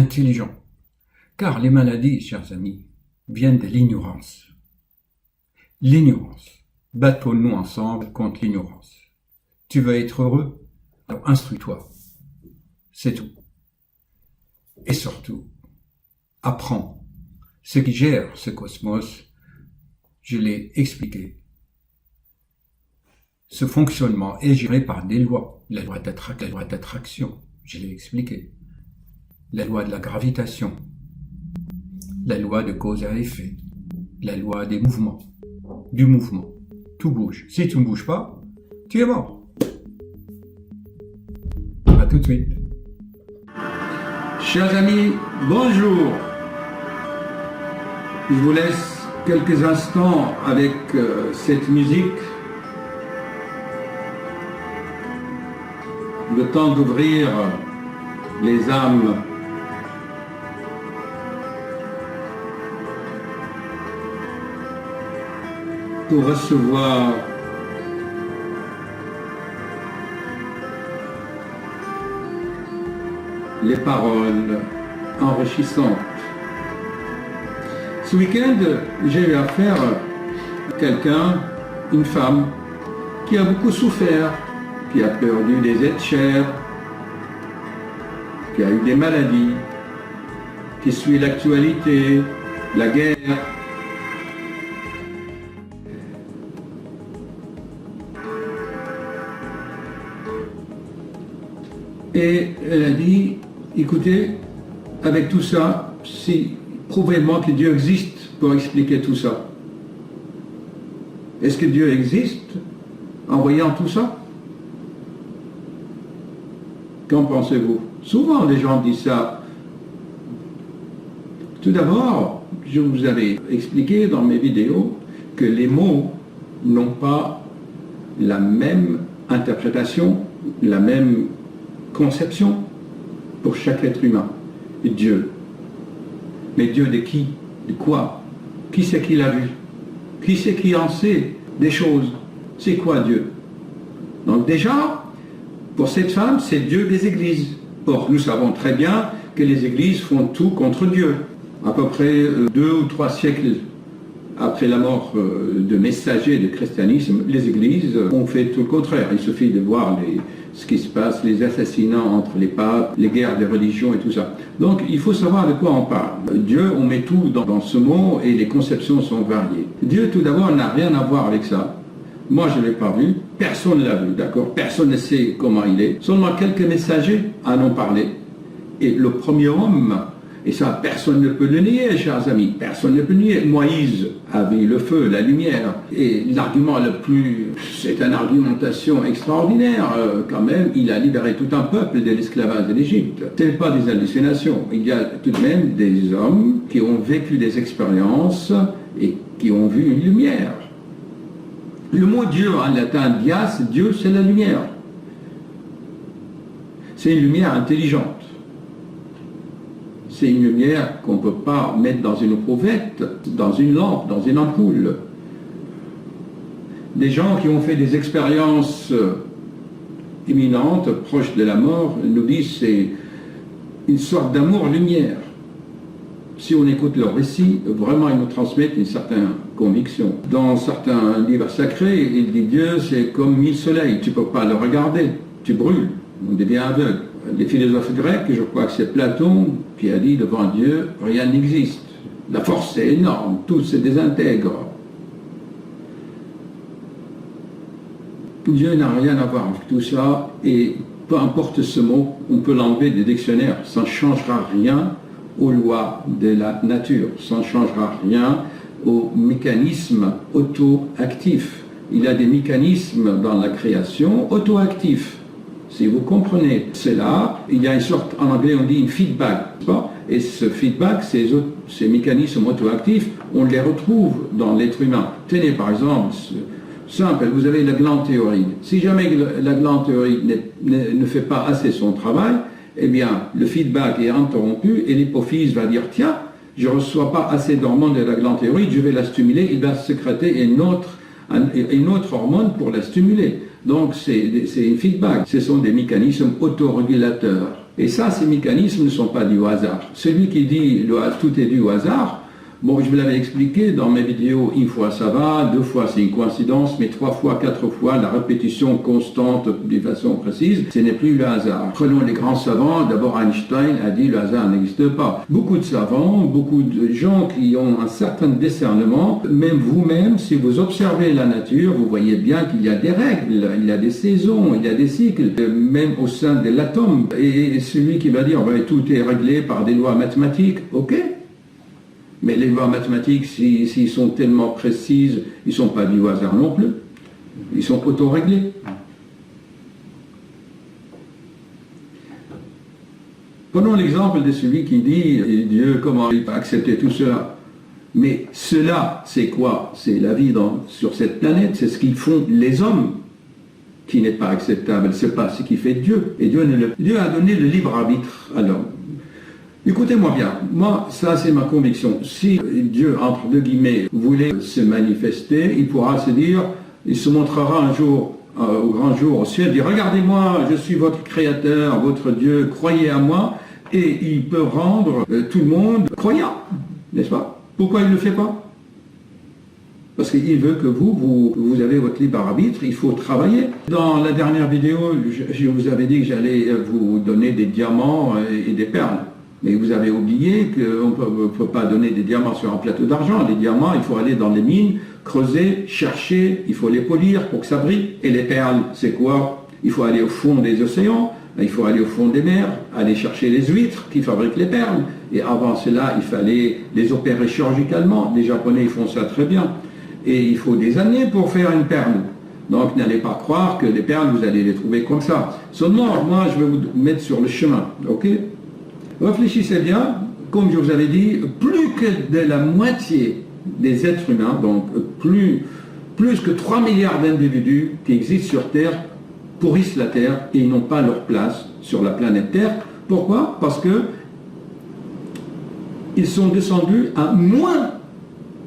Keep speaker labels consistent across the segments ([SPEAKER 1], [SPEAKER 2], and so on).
[SPEAKER 1] intelligent. Car les maladies, chers amis, viennent de l'ignorance. L'ignorance. Battons-nous ensemble contre l'ignorance. Tu veux être heureux? Alors instruis-toi. C'est tout. Et surtout, apprends. Ce qui gère ce cosmos, je l'ai expliqué. Ce fonctionnement est géré par des lois. La loi d'attraction, je l'ai expliqué. La loi de la gravitation. La loi de cause à effet. La loi des mouvements. Du mouvement. Tout bouge. Si tu ne bouges pas, tu es mort. À tout de suite. Chers amis, bonjour. Je vous laisse quelques instants avec cette musique. Le temps d'ouvrir les âmes. Pour recevoir les paroles enrichissantes. Ce week-end, j'ai eu affaire à quelqu'un, une femme, qui a beaucoup souffert, qui a perdu des êtres chers, qui a eu des maladies, qui suit l'actualité, la guerre. Et elle a dit, écoutez, avec tout ça, prouvez-moi que Dieu existe pour expliquer tout ça. Est-ce que Dieu existe en voyant tout ça? Qu'en pensez-vous? Souvent, les gens disent ça. Tout d'abord, je vous avais expliqué dans mes vidéos que les mots n'ont pas la même interprétation, la même conception pour chaque être humain. Dieu. Mais Dieu de qui? De quoi? Qui c'est qui l'a vu? Qui c'est qui en sait des choses? C'est quoi Dieu? Donc déjà, pour cette femme, c'est Dieu des églises. Or, nous savons très bien que les églises font tout contre Dieu. À peu près 2 ou 3 siècles après la mort de messagers du christianisme, les églises ont fait tout le contraire. Il suffit de voir ce qui se passe, les assassinats entre les papes, les guerres des religions et tout ça. Donc il faut savoir de quoi on parle. Dieu, on met tout dans ce mot et les conceptions sont variées. Dieu, tout d'abord, n'a rien à voir avec ça. Moi, je ne l'ai pas vu, personne ne l'a vu, d'accord? Personne ne sait comment il est. Seulement quelques messagers en ont parlé. Et le premier homme, et ça, personne ne peut le nier, chers amis, personne ne peut le nier. Moïse avait le feu, la lumière, et l'argument le plus... C'est une argumentation extraordinaire, quand même, il a libéré tout un peuple de l'esclavage de l'Égypte. Ce n'est pas des hallucinations, il y a tout de même des hommes qui ont vécu des expériences et qui ont vu une lumière. Le mot Dieu en latin, dias, Dieu, c'est la lumière. C'est une lumière intelligente. C'est une lumière qu'on ne peut pas mettre dans une eprouvette, dans une lampe, dans une ampoule. Des gens qui ont fait des expériences imminentes, proches de la mort, nous disent que c'est une sorte d'amour-lumière. Si on écoute leurs récits, vraiment ils nous transmettent une certaine conviction. Dans certains livres sacrés, il dit Dieu c'est comme 1000 soleils, tu ne peux pas le regarder, tu brûles, on devient aveugle. Les philosophes grecs, je crois que c'est Platon qui a dit devant Dieu, rien n'existe. La force est énorme, tout se désintègre. Dieu n'a rien à voir avec tout ça et peu importe ce mot, on peut l'enlever des dictionnaires, ça ne changera rien aux lois de la nature, ça ne changera rien aux mécanismes auto-actifs. Il y a des mécanismes dans la création auto-actifs. Si vous comprenez cela, il y a une sorte, en anglais on dit une feedback, et ce feedback, ces mécanismes auto-actifs, on les retrouve dans l'être humain. Tenez par exemple, simple, vous avez la glande thyroïde. Si jamais la glande thyroïde ne fait pas assez son travail, eh bien le feedback est interrompu et l'hypophyse va dire tiens, je ne reçois pas assez d'hormones de la glande thyroïde, je vais la stimuler, il va sécréter une autre hormone pour la stimuler. Donc c'est un feedback, ce sont des mécanismes autorégulateurs. Et ça, ces mécanismes ne sont pas dus au hasard. Celui qui dit tout est dû au hasard, bon, je vous l'avais expliqué dans mes vidéos, une fois ça va, deux fois c'est une coïncidence, mais trois fois, quatre fois, la répétition constante de façon précise, ce n'est plus le hasard. Prenons les grands savants, d'abord Einstein a dit le hasard n'existe pas. Beaucoup de savants, beaucoup de gens qui ont un certain discernement, même vous-même, si vous observez la nature, vous voyez bien qu'il y a des règles, il y a des saisons, il y a des cycles, même au sein de l'atome. Et celui qui va dire, tout est réglé par des lois mathématiques, ok. Mais les lois mathématiques, s'ils sont tellement précises, ils ne sont pas dus au hasard non plus. Ils sont auto-réglés. Prenons l'exemple de celui qui dit « Dieu, comment il peut accepter tout cela ?» Mais cela, c'est quoi? C'est la vie sur cette planète, c'est ce qu'ils font les hommes qui n'est pas acceptable. C'est pas ce qui fait Dieu. Et Dieu a donné le libre arbitre à l'homme. Écoutez-moi bien, moi, ça c'est ma conviction. Si Dieu, entre deux guillemets, voulait se manifester, il pourra se dire, il se montrera un jour, au grand jour au ciel, dire, regardez-moi, je suis votre créateur, votre Dieu, croyez à moi, et il peut rendre tout le monde croyant, n'est-ce pas? Pourquoi il ne le fait pas? Parce qu'il veut que vous avez votre libre arbitre, il faut travailler. Dans la dernière vidéo, je vous avais dit que j'allais vous donner des diamants et des perles. Mais vous avez oublié qu'on ne peut pas donner des diamants sur un plateau d'argent. Les diamants, il faut aller dans les mines, creuser, chercher, il faut les polir pour que ça brille. Et les perles, c'est quoi? Il faut aller au fond des océans, il faut aller au fond des mers, aller chercher les huîtres qui fabriquent les perles. Et avant cela, il fallait les opérer chirurgicalement. Les Japonais, ils font ça très bien. Et il faut des années pour faire une perle. Donc n'allez pas croire que les perles, vous allez les trouver comme ça. Seulement, moi, je vais vous mettre sur le chemin, ok? Réfléchissez bien, comme je vous avais dit, plus que de la moitié des êtres humains, donc plus que 3 milliards d'individus qui existent sur Terre, pourrissent la Terre et ils n'ont pas leur place sur la planète Terre. Pourquoi? Parce que ils sont descendus à moins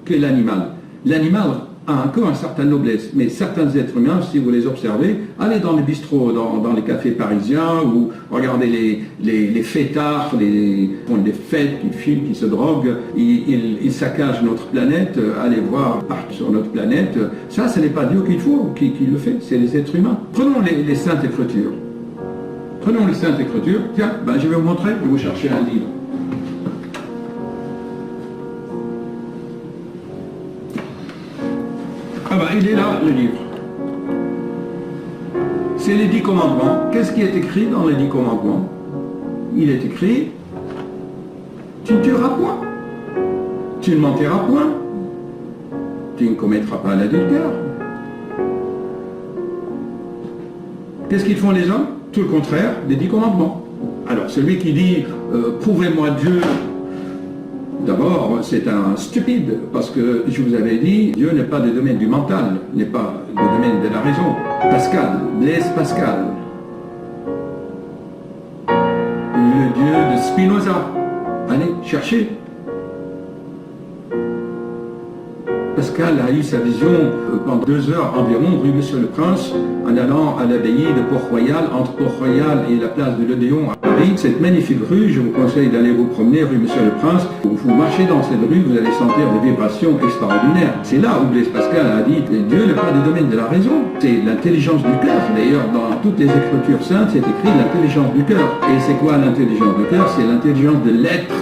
[SPEAKER 1] que l'animal. L'animal a encore une certaine noblesse, mais certains êtres humains, si vous les observez, allez dans les bistrots, dans les cafés parisiens, ou regardez les fêtards, les fêtes qui fument, qui se droguent, ils saccagent notre planète, allez voir sur notre planète. Ça, ce n'est pas Dieu qui le fait, c'est les êtres humains. Prenons les Saintes Écritures. Prenons les Saintes Écritures. Tiens, je vais vous montrer, je vais vous chercher un livre. Il est là, le livre. C'est les 10 commandements. Qu'est-ce qui est écrit dans les 10 commandements? Il est écrit, tu ne tueras point, tu ne mentiras point, tu ne commettras pas l'adultère. Qu'est-ce qu'ils font les hommes? Tout le contraire des 10 commandements. Alors, celui qui dit, prouvez-moi Dieu, d'abord, c'est un stupide, parce que je vous avais dit, Dieu n'est pas le domaine du mental, n'est pas le domaine de la raison. Pascal, Blaise Pascal, le Dieu de Spinoza, allez, cherchez. Pascal a eu sa vision pendant 2 heures environ, rue Monsieur-le-Prince, en allant à l'abbaye de Port-Royal, entre Port-Royal et la place de l'Odéon à Paris. Cette magnifique rue, je vous conseille d'aller vous promener, rue Monsieur-le-Prince. Vous marchez dans cette rue, vous allez sentir des vibrations extraordinaires. C'est là où Blaise Pascal a dit que Dieu n'est pas le domaine de la raison, c'est l'intelligence du cœur. D'ailleurs, dans toutes les Écritures saintes, c'est écrit l'intelligence du cœur. Et c'est quoi l'intelligence du cœur? C'est l'intelligence de l'être.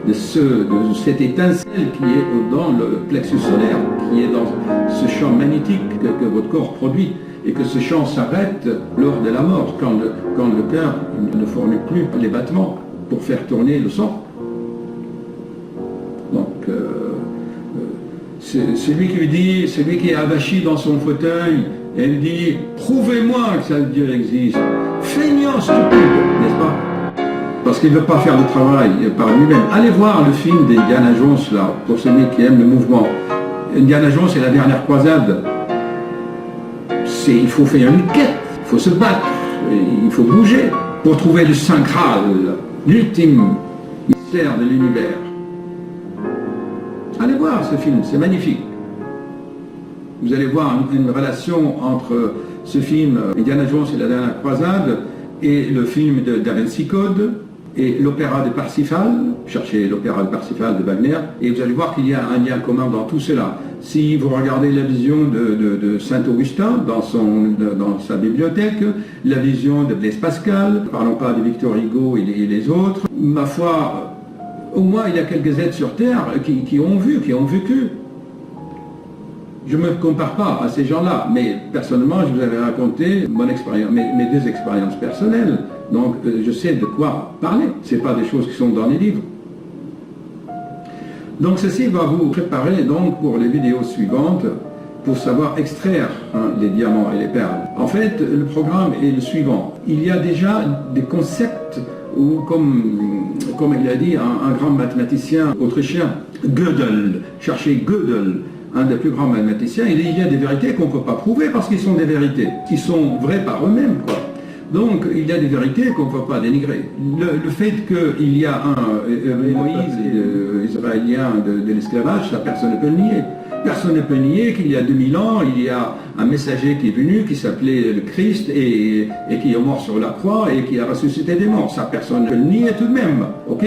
[SPEAKER 1] De cette étincelle qui est dans le plexus solaire, qui est dans ce champ magnétique que votre corps produit, et que ce champ s'arrête lors de la mort, quand le cœur ne fournit plus les battements pour faire tourner le sang. Donc, celui qui est avachi dans son fauteuil, elle dit « Prouvez-moi que ça, Dieu existe ». Feignant stupide, n'est-ce pas? Parce qu'il ne veut pas faire le travail par lui-même. Allez voir le film d'Indiana Jones, là, pour celui qui aime le mouvement. Indiana Jones, c'est la dernière croisade. Il faut faire une quête, il faut se battre, il faut bouger pour trouver le Saint Graal, l'ultime mystère de l'univers. Allez voir ce film, c'est magnifique. Vous allez voir une relation entre ce film, Indiana Jones et la dernière croisade, et le film de Da Vinci Code, et l'opéra de Parsifal, cherchez l'opéra de Parsifal de Wagner, et vous allez voir qu'il y a un lien commun dans tout cela. Si vous regardez la vision de Saint-Augustin dans sa bibliothèque, la vision de Blaise Pascal, ne parlons pas de Victor Hugo et les autres, ma foi, au moins il y a quelques êtres sur Terre qui ont vu, qui ont vécu. Je ne me compare pas à ces gens-là, mais personnellement, je vous avais raconté mon expérience, mes deux expériences personnelles. Donc, je sais de quoi parler. Ce n'est pas des choses qui sont dans les livres. Donc, ceci va vous préparer donc pour les vidéos suivantes pour savoir extraire les diamants et les perles. En fait, le programme est le suivant. Il y a déjà des concepts où, comme il a dit un grand mathématicien autrichien, Gödel, cherchez Gödel, un des plus grands mathématiciens, il y a des vérités qu'on ne peut pas prouver parce qu'ils sont des vérités, qui sont vraies par eux-mêmes, quoi. Donc, il y a des vérités qu'on ne peut pas dénigrer. Le fait qu'il y a un Moïse israélien de l'esclavage, ça personne ne peut le nier. Personne ne peut nier qu'il y a 2000 ans, il y a un messager qui est venu, qui s'appelait le Christ, et qui est mort sur la croix et qui a ressuscité des morts. Ça, personne ne peut le nier tout de même, ok ?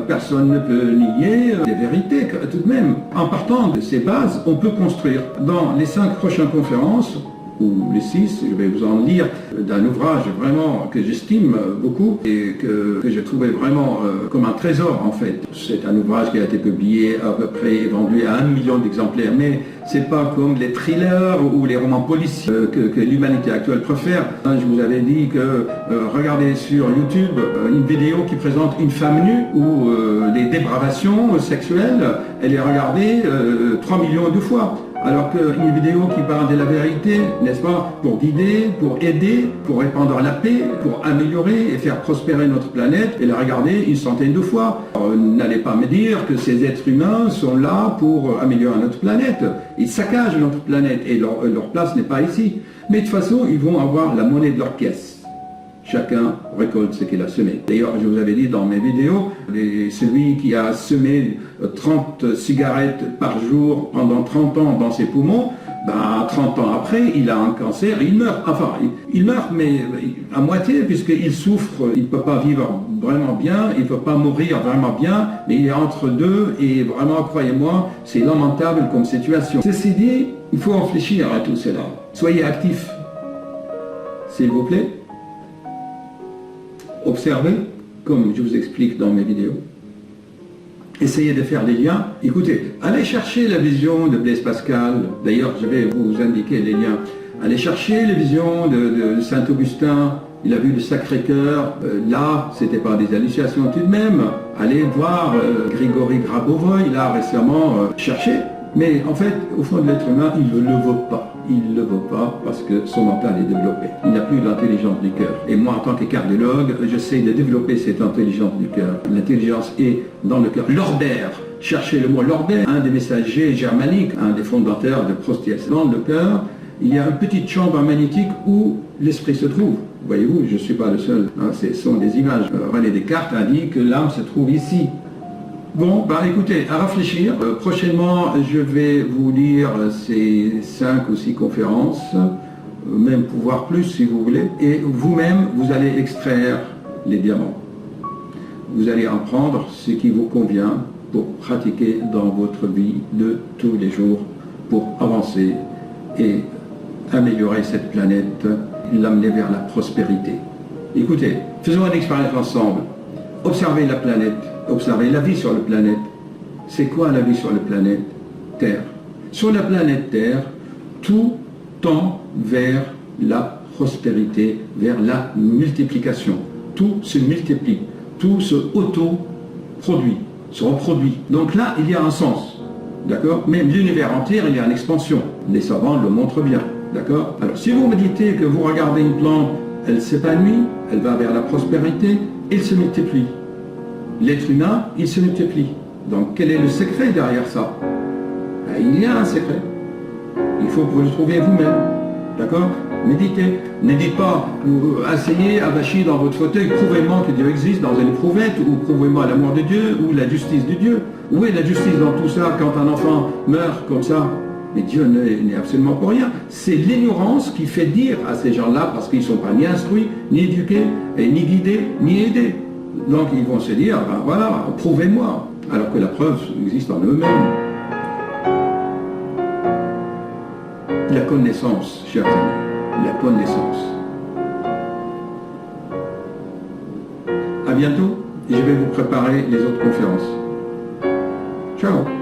[SPEAKER 1] Personne ne peut nier les vérités tout de même. En partant de ces bases, on peut construire. Dans les 5 prochaines conférences, ou les 6, je vais vous en lire d'un ouvrage vraiment que j'estime beaucoup et que j'ai trouvé vraiment comme un trésor en fait. C'est un ouvrage qui a été publié à peu près et vendu à 1 million d'exemplaires, mais c'est pas comme les thrillers ou les romans policiers que l'humanité actuelle préfère. Je vous avais dit que regardez sur YouTube une vidéo qui présente une femme nue où les dépravations sexuelles, elle est regardée 3 millions de fois. Alors qu'une vidéo qui parle de la vérité, n'est-ce pas, pour guider, pour aider, pour répandre la paix, pour améliorer et faire prospérer notre planète, elle est regardée une centaine de fois. N'allez pas me dire que ces êtres humains sont là pour améliorer notre planète. Ils saccagent notre planète et leur place n'est pas ici. Mais de toute façon, ils vont avoir la monnaie de leur pièce. Chacun récolte ce qu'il a semé. D'ailleurs, je vous avais dit dans mes vidéos, celui qui a semé 30 cigarettes par jour pendant 30 ans dans ses poumons, 30 ans après, il a un cancer, il meurt. Enfin, il meurt, mais à moitié, puisqu'il souffre, il ne peut pas vivre vraiment bien, il ne peut pas mourir vraiment bien, mais il est entre deux, et vraiment, croyez-moi, c'est lamentable comme situation. Ceci dit, il faut réfléchir à tout cela. Soyez actifs, s'il vous plaît. Observez, comme je vous explique dans mes vidéos. Essayez de faire des liens. Écoutez, allez chercher la vision de Blaise Pascal. D'ailleurs, je vais vous indiquer les liens. Allez chercher les visions de Saint-Augustin. Il a vu le Sacré-Cœur. Là, c'était pas des hallucinations tout de même. Allez voir Grigory Grabovoy, là, récemment, cherchez. Mais en fait, au fond de l'être humain, il ne le vaut pas. Il ne le vaut pas parce que son mental est développé. Il n'a plus l'intelligence du cœur. Et moi, en tant que cardiologue, j'essaie de développer cette intelligence du cœur. L'intelligence est dans le cœur. Lorbert, cherchez le mot Lorbert, un des messagers germaniques, un des fondateurs de Prostiès. Dans le cœur, il y a une petite chambre magnétique où l'esprit se trouve. Voyez-vous, je ne suis pas le seul. Ce sont des images. René Descartes a dit que l'âme se trouve ici. Bon, écoutez, à réfléchir. Prochainement, je vais vous lire ces 5 ou 6 conférences, même pouvoir plus si vous voulez, et vous-même, vous allez extraire les diamants. Vous allez en prendre ce qui vous convient pour pratiquer dans votre vie de tous les jours, pour avancer et améliorer cette planète, l'amener vers la prospérité. Écoutez, faisons une expérience ensemble. Observez la planète. Observez la vie sur la planète. C'est quoi la vie sur la planète Terre? Sur la planète Terre, tout tend vers la prospérité, vers la multiplication. Tout se multiplie, tout se auto-produit, se reproduit. Donc là, il y a un sens, d'accord? Même l'univers entier, il y a une expansion. Les savants le montrent bien, d'accord? Alors, si vous méditez que vous regardez une plante, elle s'épanouit, elle va vers la prospérité, elle se multiplie. L'être humain, il se multiplie. Donc, quel est le secret derrière ça? Il y a un secret. Il faut que vous le trouviez vous-même. D'accord? Méditez. Ne dites pas, asseyez, avachis dans votre fauteuil, prouvez-moi que Dieu existe dans une éprouvette, ou prouvez-moi l'amour de Dieu, ou la justice de Dieu. Où est la justice dans tout ça quand un enfant meurt comme ça? Mais Dieu n'est absolument pour rien. C'est l'ignorance qui fait dire à ces gens-là, parce qu'ils ne sont pas ni instruits, ni éduqués, et ni guidés, ni aidés. Donc ils vont se dire, ben voilà, prouvez-moi, alors que la preuve existe en eux-mêmes. La connaissance, chers amis, la connaissance. À bientôt, et je vais vous préparer les autres conférences. Ciao.